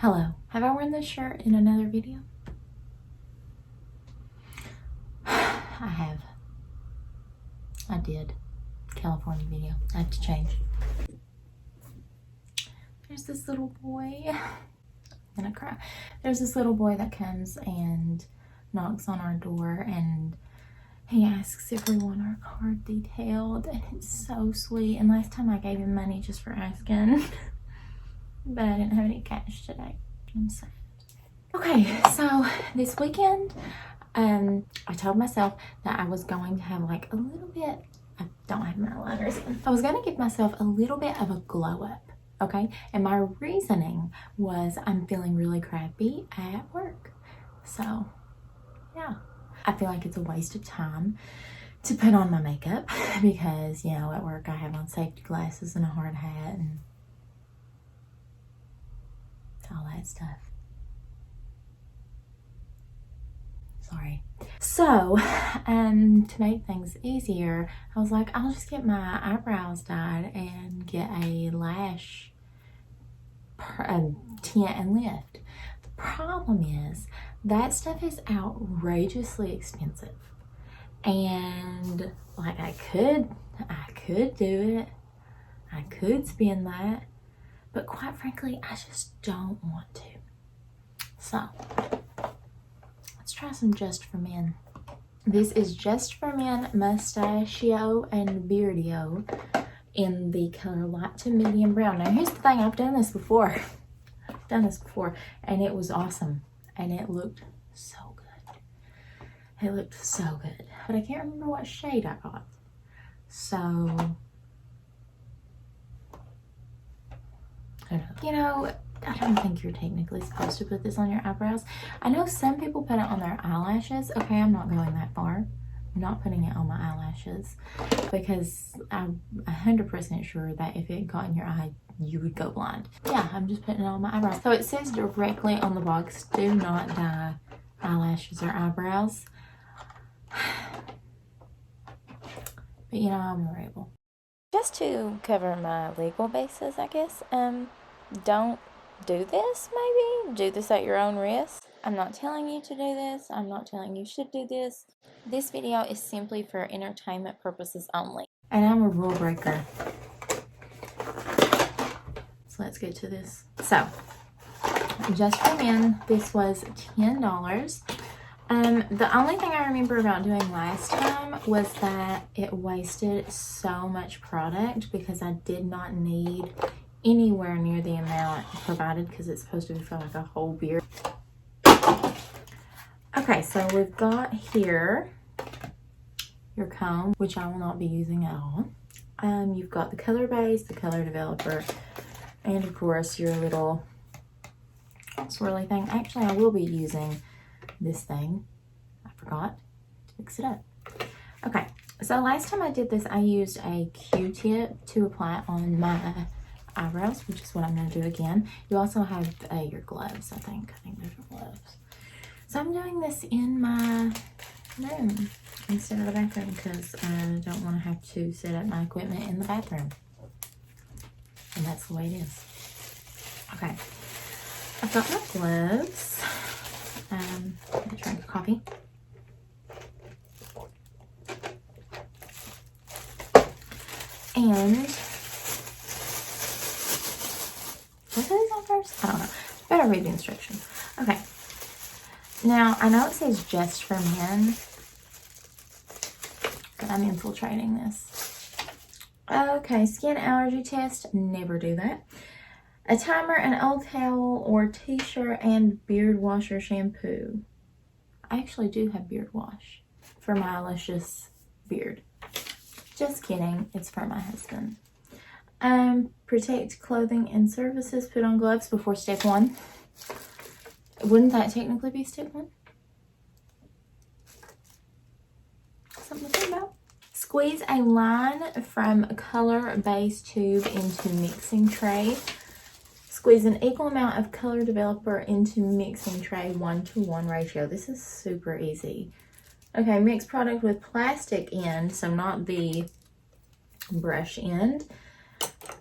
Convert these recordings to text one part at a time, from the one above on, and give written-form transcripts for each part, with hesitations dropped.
Hello, have I worn this shirt in another video? I have. I did. California video. I have to change. There's this little boy. I'm gonna cry. There's this little boy that comes and knocks on our door and he asks if we want our card detailed, and it's so sweet. And last time I gave him money just for asking. But I didn't have any cash today. I'm sad. Okay, so this weekend, I told myself that I was going to have like a little bit, I don't have my liners in. I was going to give myself a little bit of a glow up, okay? And my reasoning was I'm feeling really crappy at work. So, yeah. I feel like it's a waste of time to put on my makeup because, you know, at work I have on safety glasses and a hard hat and all that stuff. Sorry. So, to make things easier, I was like, I'll just get my eyebrows dyed and get a lash tint and lift. The problem is that stuff is outrageously expensive. And like I could do it. I could spend that. But quite frankly, I just don't want to. So, let's try some Just for Men. This is Just for Men Mustachio and Beardio in the color light to medium brown. Now, here's the thing. I've done this before. And it was awesome. And it looked so good. It looked so good. But I can't remember what shade I got. So, you know, I don't think you're technically supposed to put this on your eyebrows. I know some people put it on their eyelashes. Okay, I'm not going that far. I'm not putting it on my eyelashes because I'm 100% sure that if it got in your eye, you would go blind. Yeah, I'm just putting it on my eyebrows. So it says directly on the box, do not dye eyelashes or eyebrows. But you know, I'm a rebel. Just to cover my legal bases, I guess, don't do this, maybe. Do this at your own risk. I'm not telling you to do this. I'm not telling you should do this. This video is simply for entertainment purposes only. And I'm a rule breaker. So let's get to this. So, Just for Men, this was $10. The only thing I remember about doing last time was that it wasted so much product because I did not need anywhere near the amount provided because it's supposed to be for like a whole beard. Okay, so we've got here your comb, which I will not be using at all. You've got the color base, the color developer, and of course your little swirly thing. Actually, I will be using this thing. I forgot to mix it up. Okay, so last time I did this, I used a Q-tip to apply it on my eyebrows, which is what I'm going to do again. You also have your gloves, I think. I think those are gloves. So I'm doing this in my room instead of the bathroom because I don't want to have to set up my equipment in the bathroom. And that's the way it is. Okay. I've got my gloves. I'm going to drink a coffee. And should I put these on first? I don't know. Better read the instructions. Okay. Now, I know it says Just for Men, but I'm infiltrating this. Okay, skin allergy test. Never do that. A timer, an old towel or t-shirt, and beard wash or shampoo. I actually do have beard wash for my luscious beard. Just kidding. It's for my husband. Protect clothing and services. Put on gloves before step 1. Wouldn't that technically be step 1? Something to think about. Squeeze a line from color base tube into mixing tray. Squeeze an equal amount of color developer into mixing tray 1-to-1 ratio. This is super easy. Okay, mix product with plastic end, so not the brush end.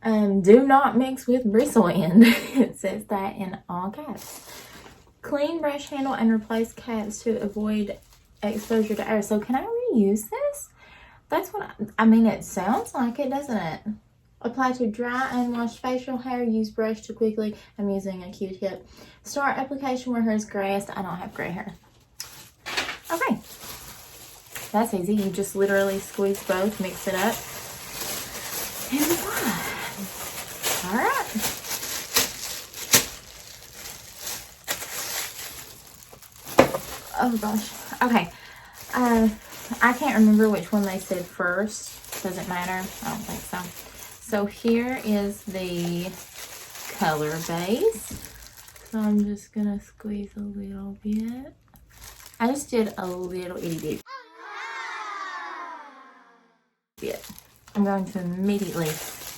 Do not mix with bristle end. It says that in all caps. Clean brush handle and replace caps to avoid exposure to air. So can I reuse this? That's what I mean, it sounds like it, doesn't it? Apply to dry and washed facial hair. Use brush to quickly. I'm using a Q-tip. Start application where hair is grayest. I don't have gray hair. Okay. That's easy. You just literally squeeze both, mix it up, and apply. All right. Oh gosh. Okay. I can't remember which one they said first. Doesn't matter. I don't think so. So here is the color base. So I'm just gonna squeeze a little bit. I just did a little itty bit. I'm going to immediately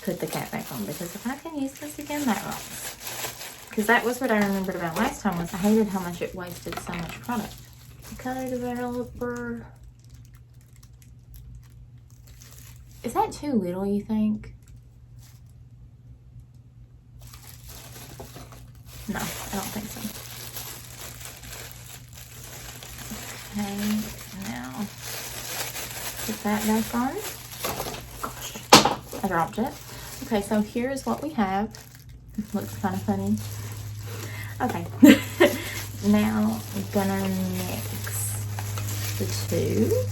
put the cap back on because if I can use this again, that wrongs. Because that was what I remembered about last time, was I hated how much it wasted so much product. Color developer. Is that too little, you think? No, I don't think so. Okay, now put that back on. Gosh, I dropped it. Okay, so here's what we have. This looks kind of funny. Okay. Now I'm gonna mix the two.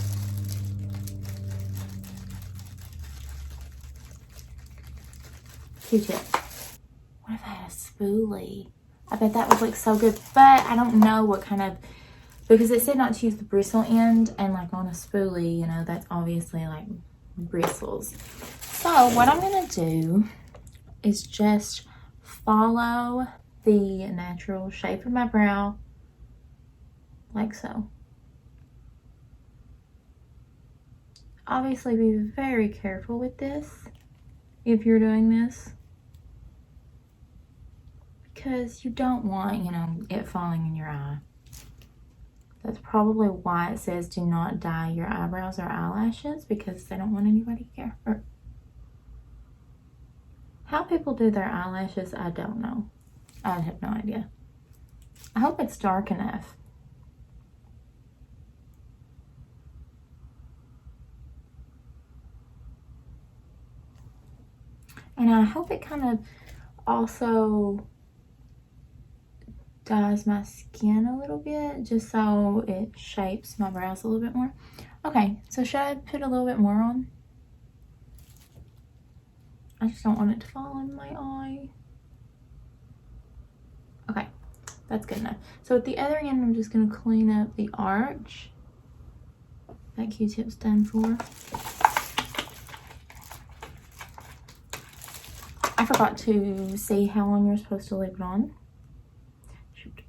Q-tip. What if I had a spoolie? I bet that would look so good, but I don't know what kind of, because it said not to use the bristle end, and like on a spoolie, you know, that's obviously like bristles. So what I'm gonna do is just follow the natural shape of my brow, like so. Obviously be very careful with this if you're doing this, because you don't want, you know, it falling in your eye. That's probably why it says do not dye your eyebrows or eyelashes, because they don't want anybody to care. Or how people do their eyelashes, I don't know. I have no idea. I hope it's dark enough. And I hope it kind of also dyes my skin a little bit, just so it shapes my brows a little bit more. Okay, so should I put a little bit more on? I just don't want it to fall in my eye. Okay, that's good enough. So at the other end, I'm just gonna clean up the arch that Q-tip's done for. I forgot to see how long you're supposed to leave it on. Shoot.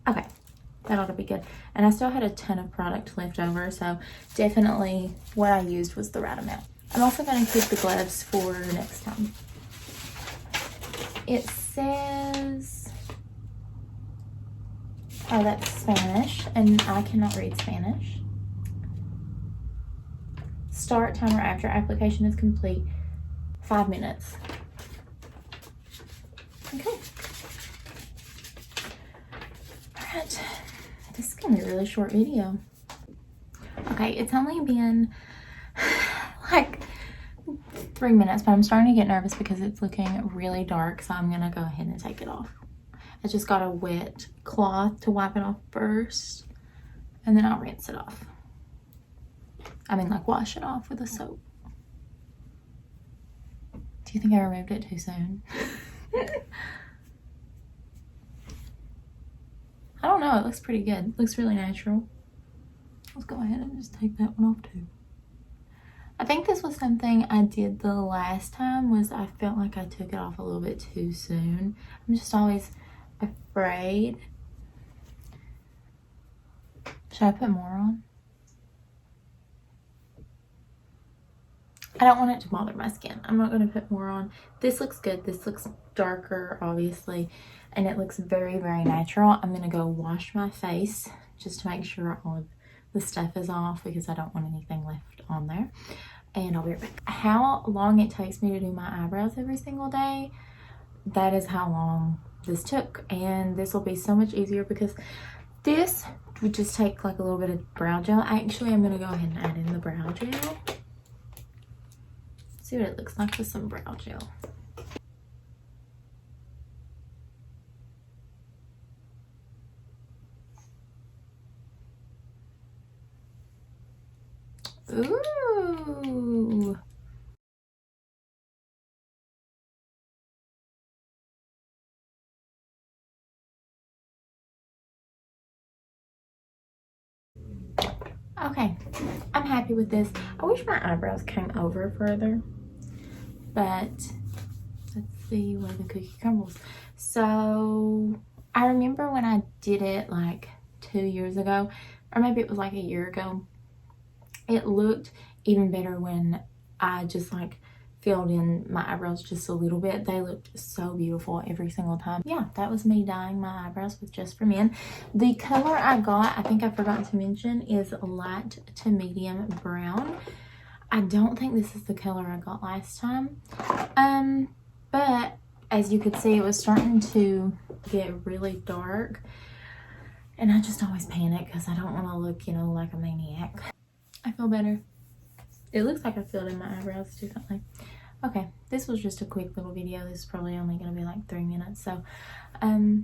Okay, that ought to be good. And I still had a ton of product left over, so definitely what I used was the right amount. I'm also going to keep the gloves for next time. It says, oh, that's Spanish, and I cannot read Spanish. Start timer after application is complete. 5 minutes. Okay. Alright. This is going to be a really short video. Okay, it's only been like 3 minutes, but I'm starting to get nervous because it's looking really dark, so I'm going to go ahead and take it off. I just got a wet cloth to wipe it off first, and then I'll rinse it off. I mean, like wash it off with a soap. Do you think I removed it too soon? I don't know. It looks pretty good. It looks really natural. Let's go ahead and just take that one off too. I think this was something I did the last time, was I felt like I took it off a little bit too soon. I'm just always afraid. Should I put more on? I don't want it to bother my skin. I'm not going to put more on. This looks good. This looks darker, obviously, and it looks very, very natural. I'm going to go wash my face just to make sure all of the stuff is off, because I don't want anything left on there. and I'll be right back. How long it takes me to do my eyebrows every single day, that is how long this took. And this will be so much easier because this would just take like a little bit of brow gel. Actually, I'm gonna go ahead and add in the brow gel. See what it looks like with some brow gel. Ooh. Okay, I'm happy with this. I wish my eyebrows came over further, but let's see where the cookie crumbles. So I remember when I did it like 2 years ago, or maybe it was like a year ago, it looked even better when I just like filled in my eyebrows just a little bit. They looked so beautiful every single time. Yeah, that was me dyeing my eyebrows with Just for Men. The color I got, I think I forgot to mention, is light to medium brown. I don't think this is the color I got last time. But as you could see, it was starting to get really dark, and I just always panic because I don't want to look, you know, like a maniac. I feel better. It looks like I filled in my eyebrows differently. Okay, this was just a quick little video. This is probably only going to be like 3 minutes. So, bye.